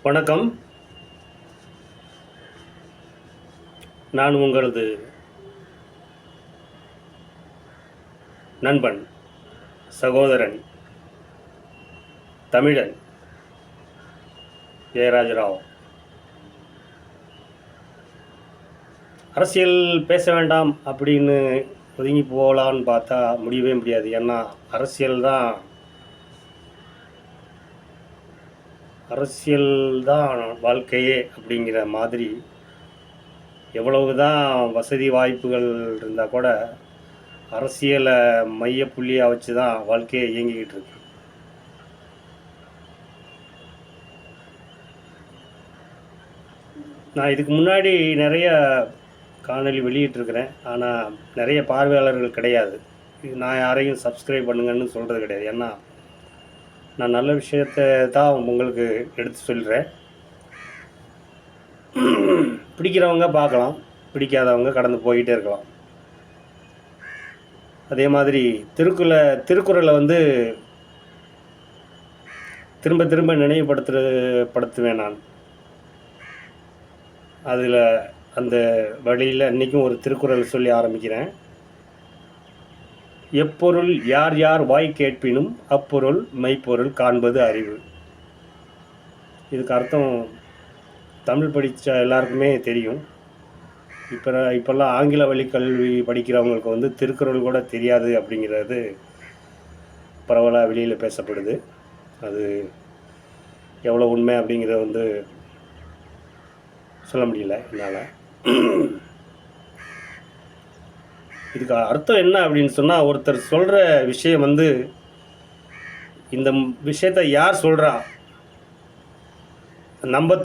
வணக்கம். நான் உங்களது நண்பன், சகோதரன், தமிழன் ஜெயராஜராவ். அரசியல் பேச வேண்டாம் அப்படின்னு ஒதுங்கி போகலான்னு பார்த்தா முடியவே முடியாது. ஏன்னா அரசியல் தான் வாழ்க்கையே அப்படிங்கிற மாதிரி எவ்வளவு தான் வசதி வாய்ப்புகள் இருந்தால் கூட அரசியலை மையப்புள்ளியாக வச்சு தான் வாழ்க்கையை இயங்கிக்கிட்டு இருக்கு. நான் இதுக்கு முன்னாடி நிறைய காணொலி வெளியிட்டிருக்கிறேன். ஆனால் நிறைய பார்வையாளர்கள் கிடையாது. நான் யாரையும் சப்ஸ்கிரைப் பண்ணுங்கன்னு சொல்கிறது கிடையாது. ஏன்னா நான் நல்ல விஷயத்தை தான் உங்களுக்கு எடுத்து சொல்கிறேன். பிடிக்கிறவங்க பார்க்கலாம், பிடிக்காதவங்க கடந்து போய்கிட்டே இருக்கலாம். அதே மாதிரி திருக்குறளை வந்து திரும்ப திரும்ப நினைவுபடுத்துவேன் நான். அதில் அந்த வழியில் இன்றைக்கும் ஒரு திருக்குறள் சொல்லி ஆரம்பிக்கிறேன். எப்பொருள் யார் யார் வாய் கேட்பினும் அப்பொருள் மெய்ப்பொருள் காண்பது அறிவு. இதுக்கு அர்த்தம் தமிழ் படித்த எல்லாருக்குமே தெரியும். இப்போல்லாம் ஆங்கில வழி கல்வி படிக்கிறவங்களுக்கு வந்து திருக்குறள் கூட தெரியாது அப்படிங்கிறது பரவலாக வெளியில் பேசப்படுது. அது எவ்வளோ உண்மை அப்படிங்கிறத வந்து சொல்ல முடியல என்னால். இதுக்கு அர்த்தம் என்ன அப்படின்னு சொன்னால், ஒருத்தர் சொல்கிற விஷயம் வந்து இந்த விஷயத்தை யார் சொல்கிறா, நம்ப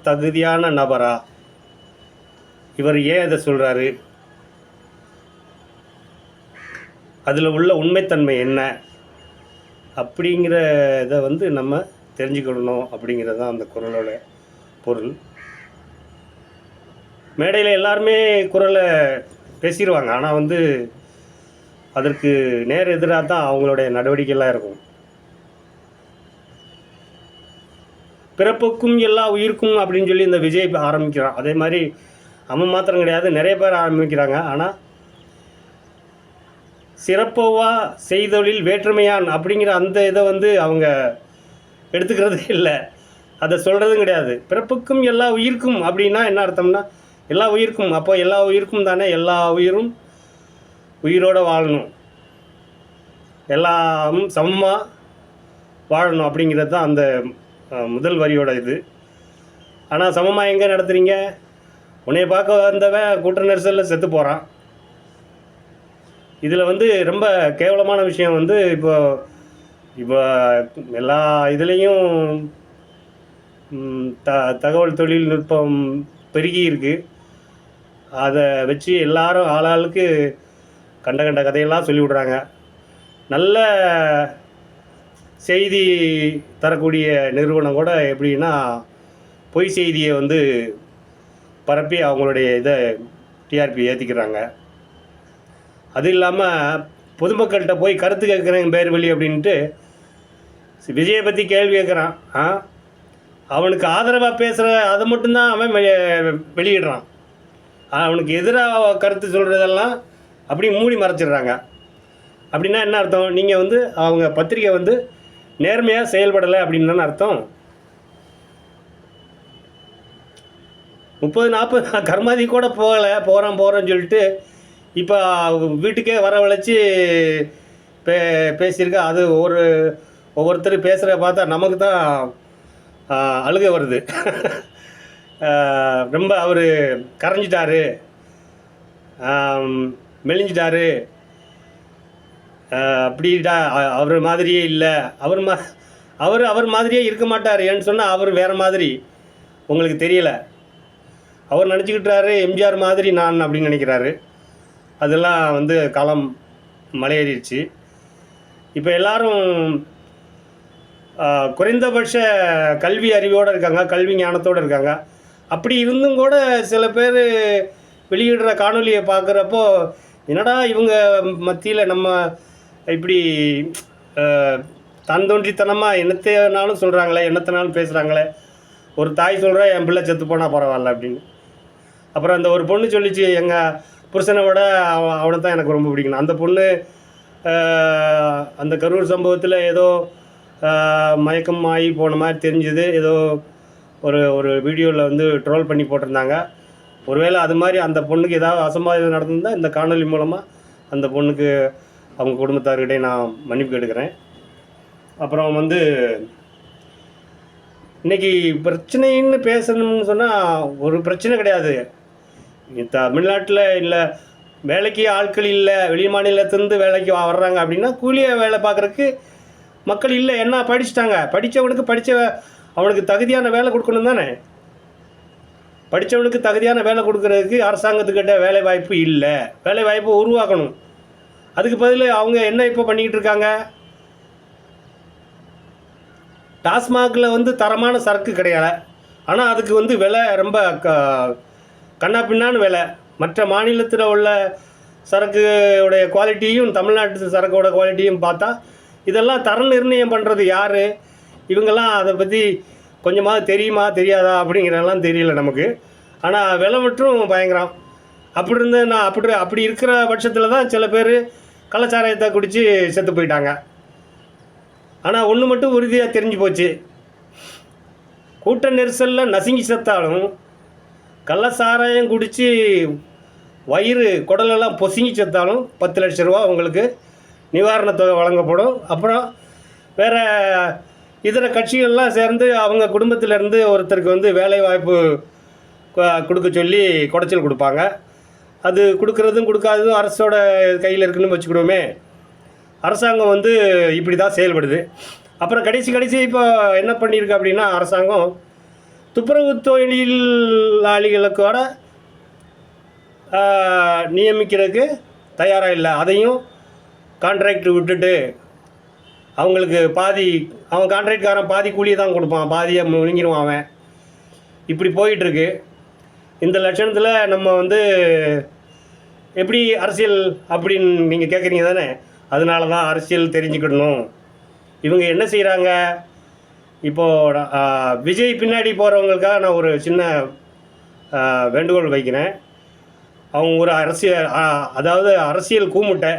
தகுதியான நபரா, இவர் ஏன் இதை சொல்கிறாரு, அதில் உள்ள உண்மைத்தன்மை என்ன அப்படிங்கிற இதை வந்து நம்ம தெரிஞ்சுக்கணும் அப்படிங்கிறது தான் அந்த குறளோட பொருள். மேடையில் எல்லாருமே குறளை பேசிடுவாங்க. ஆனால் வந்து அதற்கு நேர் எதிராக தான் அவங்களுடைய நடவடிக்கைலாம் இருக்கும். பிறப்புக்கும் எல்லா உயிருக்கும் அப்படின்னு சொல்லி இந்த விஜய் ஆரம்பிக்கிறான். அதே மாதிரி அவன் மாத்திரம் கிடையாது, நிறைய பேர் ஆரம்பிக்கிறாங்க. ஆனால் சிறப்போவா செய்தொழில் வேற்றுமையான் அப்படிங்கிற அந்த இதை வந்து அவங்க எடுத்துக்கிறதே இல்லை, அதை சொல்கிறதும் கிடையாது. பிறப்புக்கும் எல்லா உயிருக்கும் அப்படின்னா என்ன அர்த்தம்னா, எல்லா உயிருக்கும். அப்போ எல்லா உயிருக்கும் தானே, எல்லா உயிரும் உயிரோடு வாழணும், எல்லாம் சமமாக வாழணும் அப்படிங்கிறது தான் அந்த முதல் வரியோட இது. ஆனால் சமமாக எங்கே நடத்துகிறீங்க? உன்னைய பார்க்க வந்தவன் கூட்ட நெரிசலில் செத்து போகிறான். இதில் வந்து ரொம்ப கேவலமான விஷயம் வந்து இப்போ எல்லா இதுலேயும் தகவல் தொழில்நுட்பம் பெருகி இருக்குது. அதை வச்சு எல்லாரும் ஆளாளுக்கு கண்ட கதையெல்லாம் சொல்லிவிடுறாங்க. நல்ல செய்தி தரக்கூடிய நிறுவனம் கூட எப்படின்னா பொய் செய்தியை வந்து பரப்பி அவங்களுடைய இதை டிஆர்பி ஏற்றிக்கிறாங்க. அது இல்லாமல் பொதுமக்கள்கிட்ட போய் கருத்து கேட்குறேன் பேர் வழி அப்படின்ட்டு விஜயை பற்றி கேள்வி கேட்குறான். அவனுக்கு ஆதரவாக பேசுகிற அதை மட்டும்தான் அவன் வெளியிடுறான். அவனுக்கு எதிராக கருத்து சொல்கிறதெல்லாம் அப்படி மூடி மறைச்சிடுறாங்க. அப்படின்னா என்ன அர்த்தம்? நீங்கள் வந்து அவங்க பத்திரிக்கை வந்து நேர்மையாக செயல்படலை அப்படின்னு தானே அர்த்தம். 30-40 கர்மாதி கூட போகிறேன்னு சொல்லிட்டு இப்போ வீட்டுக்கே வரவழைச்சி பேசியிருக்கா. அது ஒவ்வொருத்தர் பேசுகிற பார்த்தா நமக்கு தான் அழுகை வருது. ரொம்ப அவர் கரைஞ்சிட்டாரு, மெலிஞ்சிட்டாரு, அப்படிட்டா அவர் மாதிரியே இல்லை, அவர் மாதிரியே இருக்க மாட்டார். ஏன்னு சொன்னால் அவர் வேறு மாதிரி, உங்களுக்கு தெரியலை. அவர் நினச்சிக்கிட்டாரு எம்ஜிஆர் மாதிரி நான் அப்படின்னு நினைக்கிறாரு. அதெல்லாம் வந்து காலம் மலையேறிடுச்சு. இப்போ எல்லோரும் குறைந்தபட்ச கல்வி அறிவோடு இருக்காங்க, கல்வி ஞானத்தோடு இருக்காங்க. அப்படி இருந்தும் கூட சில பேர் வெளியிடுற காணொலியை பார்க்குறப்போ என்னடா இவங்க மத்தியில் நம்ம இப்படி தன் தோன்றித்தனமாக என்னத்தைனாலும் சொல்கிறாங்களே, என்னத்தனாலும் பேசுகிறாங்களே. ஒரு தாய் சொல்கிறா என் பிள்ளை செத்து போனால் பரவாயில்ல அப்படின்னு. அப்புறம் அந்த ஒரு பொண்ணு சொல்லிச்சு, எங்கள் புருஷனை விட அவனை தான் எனக்கு ரொம்ப பிடிக்கணும். அந்த பொண்ணு அந்த கரூர் சம்பவத்தில் ஏதோ மயக்கம் ஆகி போன மாதிரி தெரிஞ்சுது. ஏதோ ஒரு ஒரு வீடியோவில் வந்து ட்ரோல் பண்ணி போட்டிருந்தாங்க. ஒருவேளை அது மாதிரி அந்த பொண்ணுக்கு ஏதாவது அசம்பாவிதம் நடந்திருந்தால் இந்த காணொலி மூலமாக அந்த பொண்ணுக்கு அவங்க குடும்பத்தார்கிட்டே நான் மன்னிப்பு கேட்டுக்கிறேன். அப்புறம் வந்து இன்றைக்கி பிரச்சனைன்னு பேசணும்னு சொன்னால் ஒரு பிரச்சனை கிடையாது. தமிழ்நாட்டில் இல்லை வேலைக்கு ஆட்கள் இல்லை, வெளி மாநிலத்திலேருந்து வேலைக்கு வர்றாங்க அப்படின்னா கூலியை வேலை பார்க்குறதுக்கு மக்கள் இல்லை. என்ன படிச்சுட்டாங்க, படித்தவனுக்கு அவனுக்கு தகுதியான வேலை கொடுக்கணும் தானே. படித்தவனுக்கு தகுதியான வேலை கொடுக்குறதுக்கு அரசாங்கத்துக்கிட்ட வேலை வாய்ப்பு இல்லை. வேலை வாய்ப்பை உருவாக்கணும். அதுக்கு பதில் அவங்க என்ன இப்போ பண்ணிக்கிட்டு இருக்காங்க, டாஸ்மாகில் வந்து தரமான சரக்கு கிடையாது. ஆனால் அதுக்கு வந்து விலை ரொம்ப கண்ணா பின்னான்னு விலை. மற்ற மாநிலத்தில் உள்ள சரக்குடைய குவாலிட்டியும் தமிழ்நாட்டு சரக்கோட குவாலிட்டியும் பார்த்தா இதெல்லாம் தர நிர்ணயம் பண்ணுறது யார்? இவங்கெல்லாம் அதை பற்றி கொஞ்சமாக தெரியுமா தெரியாதா அப்படிங்கிறதெல்லாம் தெரியல நமக்கு. ஆனால் விலை மட்டும் பயங்கரம். அப்படி இருந்து நான் அப்படி இருக்கிற பட்சத்தில் தான் சில பேர் கள்ளச்சாராயத்தை குடித்து செத்து போயிட்டாங்க. ஆனால் ஒன்று மட்டும் உறுதியாக தெரிஞ்சு போச்சு, கூட்ட நெரிசலில் நசுங்கி செத்தாலும் கள்ளச்சாராயம் குடித்து வயிறு குடலெல்லாம் பொசுங்கி செத்தாலும் 10 லட்ச ரூபா உங்களுக்கு நிவாரணத் தொகை வழங்கப்படும். அப்புறம் வேறு இதர கட்சிகள்லாம் சேர்ந்து அவங்க குடும்பத்திலேருந்து ஒருத்தருக்கு வந்து வேலை வாய்ப்பு கொடுக்க சொல்லி குடைச்சல் கொடுப்பாங்க. அது கொடுக்குறதும் கொடுக்காததும் அரசோட கையில் இருக்குன்னு வச்சுக்கிடுவோமே. அரசாங்கம் வந்து இப்படி தான் செயல்படுது. அப்புறம் கடைசி இப்போ என்ன பண்ணியிருக்கு அப்படின்னா, அரசாங்கம் துப்புரவு தொழிலாளிகளுக்கோட நியமிக்கிறதுக்கு தயாராக இல்லை. அதையும் கான்ட்ராக்ட் விட்டுட்டு அவங்களுக்கு அவன் கான்ட்ராக்ட்காரன் பாதி கூலியை தான் கொடுப்பான், பாதியை முழுங்கிடுவான் அவன். இப்படி போயிட்டுருக்கு. இந்த லட்சணத்தில் நம்ம வந்து எப்படி அரசியல் அப்படின்னு நீங்கள் கேட்குறீங்க தானே. அதனால தான் அரசியல் தெரிஞ்சுக்கிடணும். இவங்க என்ன செய்கிறாங்க இப்போது, விஜய் பின்னாடி போகிறவங்களுக்காக நான் ஒரு சின்ன வேண்டுகோள் வைக்கிறேன். அவங்க ஒரு அதாவது அரசியல் கூமுட்டை.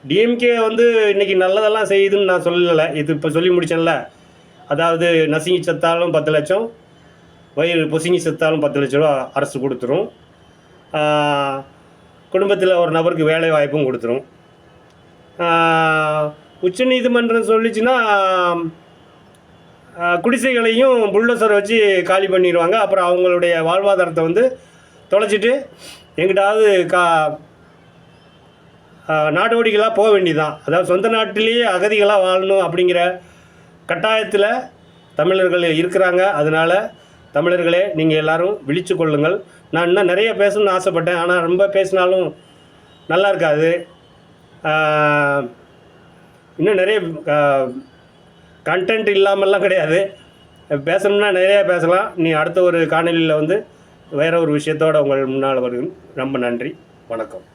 டிஎம்கே வந்து இன்றைக்கி நல்லதெல்லாம் செய்யுதுன்னு நான் சொல்லலை. இது இப்போ சொல்லி முடிச்சேன்ல. அதாவது நசுங்கி செத்தாலும் 10 லட்சம், வயிறு பொசுங்கி செத்தாலும் 10 லட்ச ரூபா அரசு கொடுத்துரும். குடும்பத்தில் ஒரு நபருக்கு வேலை வாய்ப்பும் கொடுத்துரும். உச்சநீதிமன்றம் சொல்லிச்சுன்னா குடிசைகளையும் புல்டோசர் வச்சு காலி பண்ணிடுவாங்க. அப்புறம் அவங்களுடைய வாழ்வாதாரத்தை வந்து தொலைச்சிட்டு எங்கிட்டாவது நாடோடிகளாக போக வேண்டியதான். அதாவது சொந்த நாட்டிலேயே அகதிகளாக வாழணும் அப்படிங்கிற கட்டாயத்தில் தமிழர்கள் இருக்கிறாங்க. அதனால் தமிழர்களே, நீங்கள் எல்லோரும் விழித்து கொள்ளுங்கள். நான் இன்னும் நிறைய பேசணும்னு ஆசைப்பட்டேன், ஆனால் ரொம்ப பேசினாலும் நல்லா இருக்காது. இன்னும் நிறைய கண்டென்ட் இல்லாமல்லாம் கிடையாது. பேசணும்னா நிறையா பேசலாம். நீ அடுத்த ஒரு காணொலியில் வந்து வேறு ஒரு விஷயத்தோடு உங்கள் முன்னால் வருகிறேன். ரொம்ப நன்றி, வணக்கம்.